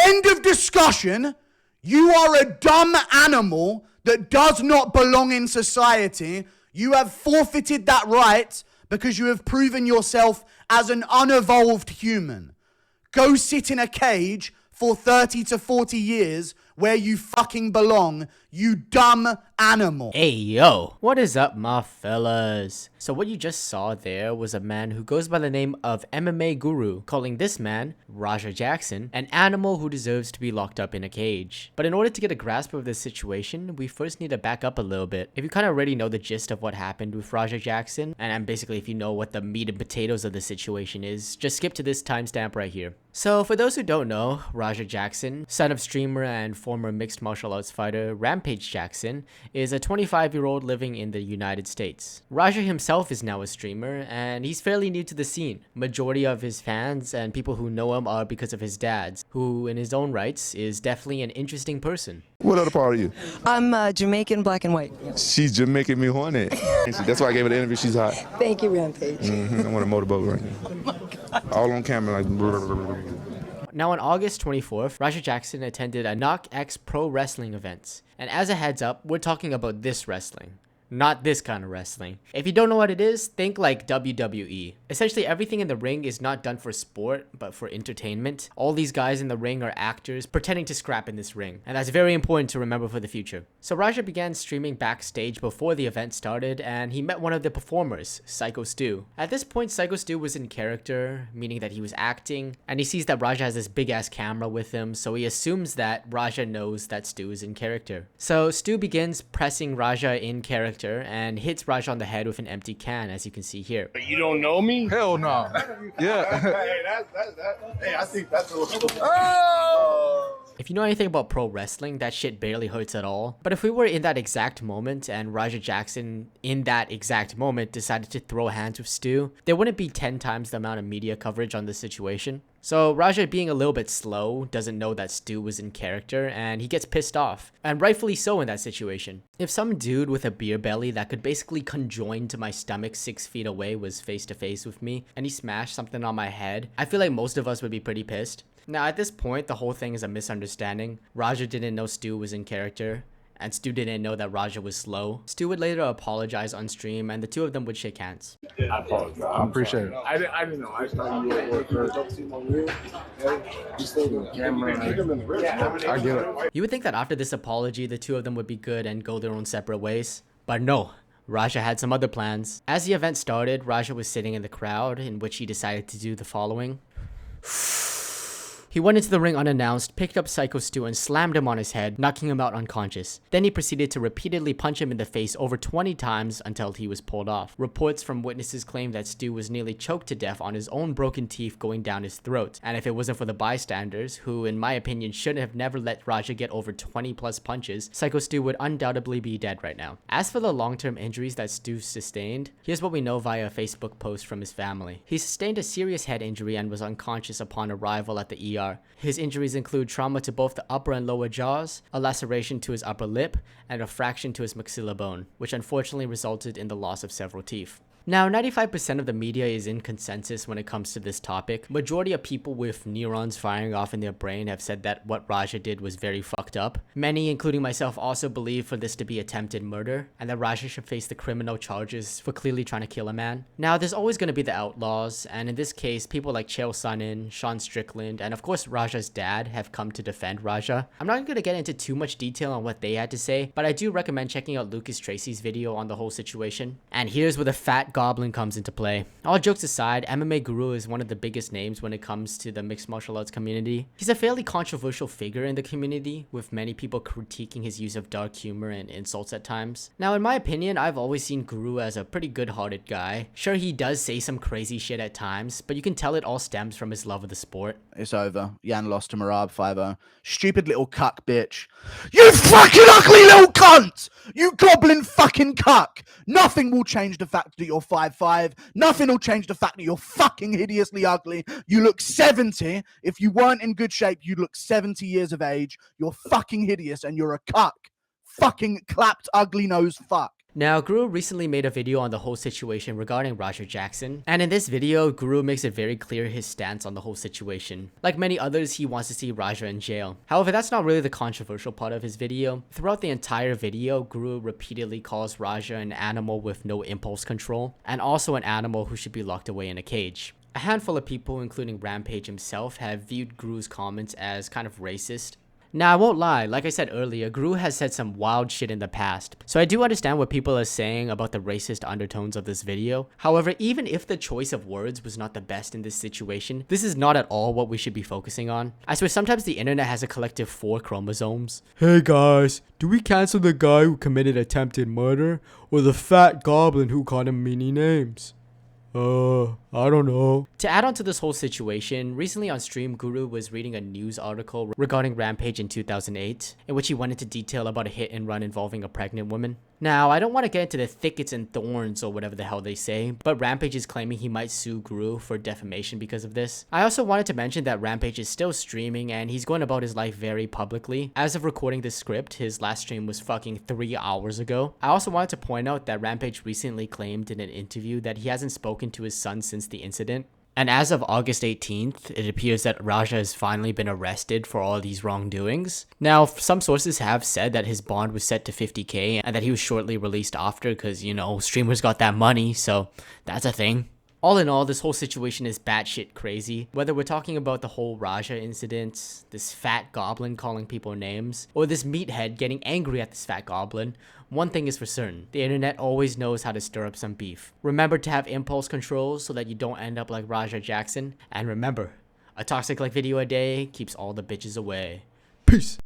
End of discussion. You are a dumb animal that does not belong in society. You have forfeited that right because you have proven yourself as an unevolved human. Go sit in a cage for 30 to 40 years where you fucking belong, you dumb animal. Hey yo, what is up my fellas? So what you just saw there was a man who goes by the name of MMA Guru, calling this man, Raja Jackson, an animal who deserves to be locked up in a cage. But in order to get a grasp of this situation, we first need to back up a little bit. If you kind of already know the gist of what happened with Raja Jackson, and basically if you know what the meat and potatoes of the situation is, just skip to this timestamp right here. So for those who don't know, Raja Jackson, son of streamer and former mixed martial arts fighter Rampage Jackson, is a 25-year-old living in the United States. Raja himself is now a streamer, and he's fairly new to the scene. Majority of his fans and people who know him are because of his dad's, who in his own rights is definitely an interesting person. What other part are you? I'm Jamaican, black and white. She's just making me horny. That's why I gave her the interview. She's hot. Thank you, Rampage. I want a motorboat right now. All on camera, like. Now on August 24th, Raja Jackson attended a KnockX Pro Wrestling event. And as a heads up, we're talking about this wrestling. Not this kind of wrestling. If you don't know what it is, think like WWE. Essentially everything in the ring is not done for sport, but for entertainment. All these guys in the ring are actors pretending to scrap in this ring. And that's very important to remember for the future. So Raja began streaming backstage before the event started, and he met one of the performers, Psycho Stu. At this point, Psycho Stu was in character, meaning that he was acting, and he sees that Raja has this big ass camera with him, so he assumes that Raja knows that Stu is in character. So Stu begins pressing Raja in character and hits Raja on the head with an empty can, as you can see here. You don't know me? Hell no. Yeah. Hey, I think that's a little... If you know anything about pro wrestling, that shit barely hurts at all. But if we were in that exact moment and Raja Jackson in that exact moment decided to throw hands with Stu, there wouldn't be 10 times the amount of media coverage on this situation. So Raja, being a little bit slow, doesn't know that Stu was in character, and he gets pissed off. And rightfully so in that situation. If some dude with a beer belly that could basically conjoin to my stomach 6 feet away was face to face with me, and he smashed something on my head, I feel like most of us would be pretty pissed. Now at this point, the whole thing is a misunderstanding. Raja didn't know Stu was in character, and Stu didn't know that Raja was slow. Stu would later apologize on stream, and the two of them would shake hands. I apologize. I appreciate it. I didn't know. I thought you were working. You still the camera. I get it. You would think that after this apology, the two of them would be good and go their own separate ways. But no. Raja had some other plans. As the event started, Raja was sitting in the crowd, in which he decided to do the following. He went into the ring unannounced, picked up Psycho Stu and slammed him on his head, knocking him out unconscious. Then he proceeded to repeatedly punch him in the face over 20 times until he was pulled off. Reports from witnesses claim that Stu was nearly choked to death on his own broken teeth going down his throat. And if it wasn't for the bystanders, who in my opinion should have never let Raja get over 20 plus punches, Psycho Stu would undoubtedly be dead right now. As for the long-term injuries that Stu sustained, here's what we know via a Facebook post from his family. He sustained a serious head injury and was unconscious upon arrival at the ER. His injuries include trauma to both the upper and lower jaws, a laceration to his upper lip, and a fraction to his maxilla bone, which unfortunately resulted in the loss of several teeth. Now, 95% of the media is in consensus when it comes to this topic. Majority of people with neurons firing off in their brain have said that what Raja did was very fucked up. Many, including myself, also believe for this to be attempted murder, and that Raja should face the criminal charges for clearly trying to kill a man. Now, there's always going to be the outlaws, and in this case, people like Chael Sonnen, Sean Strickland, and of course Raja's dad have come to defend Raja. I'm not going to get into too much detail on what they had to say, but I do recommend checking out Lucas Tracy's video on the whole situation. And here's where the fat goblin comes into play. All jokes aside, MMA Guru is one of the biggest names when it comes to the mixed martial arts community. He's a fairly controversial figure in the community, with many people critiquing his use of dark humor and insults at times. Now, in my opinion, I've always seen Guru as a pretty good-hearted guy. Sure, he does say some crazy shit at times, but you can tell it all stems from his love of the sport. It's over. Jan lost to Marab 5-0. Stupid little cuck bitch. You fucking ugly little cunt! You goblin fucking cuck! Nothing will change the fact that you're 5'5". Nothing will change the fact that you're fucking hideously ugly. You look 70. If you weren't in good shape, you'd look 70 years of age. You're fucking hideous and you're a cuck. Fucking clapped ugly nose fuck. Now, Guru recently made a video on the whole situation regarding Raja Jackson, and in this video, Guru makes it very clear his stance on the whole situation. Like many others, he wants to see Raja in jail. However, that's not really the controversial part of his video. Throughout the entire video, Guru repeatedly calls Raja an animal with no impulse control, and also an animal who should be locked away in a cage. A handful of people, including Rampage himself, have viewed Guru's comments as kind of racist. Now, I won't lie, like I said earlier, Guru has said some wild shit in the past, so I do understand what people are saying about the racist undertones of this video. However, even if the choice of words was not the best in this situation, this is not at all what we should be focusing on. I swear sometimes the internet has a collective 4 chromosomes. Hey guys, do we cancel the guy who committed attempted murder, or the fat goblin who called him many names? I don't know. To add on to this whole situation, recently on stream, Guru was reading a news article regarding Rampage in 2008, in which he went into detail about a hit and run involving a pregnant woman. Now, I don't want to get into the thickets and thorns or whatever the hell they say, but Rampage is claiming he might sue Guru for defamation because of this. I also wanted to mention that Rampage is still streaming and he's going about his life very publicly. As of recording this script, his last stream was fucking 3 hours ago. I also wanted to point out that Rampage recently claimed in an interview that he hasn't spoken to his son since the incident. And as of August 18th, it appears that Raja has finally been arrested for all these wrongdoings. Now, some sources have said that his bond was set to 50k and that he was shortly released after because, you know, streamers got that money, so that's a thing. All in all, this whole situation is batshit crazy. Whether we're talking about the whole Raja incident, this fat goblin calling people names, or this meathead getting angry at this fat goblin, one thing is for certain, the internet always knows how to stir up some beef. Remember to have impulse control so that you don't end up like Raja Jackson. And remember, a toxic like video a day keeps all the bitches away. Peace!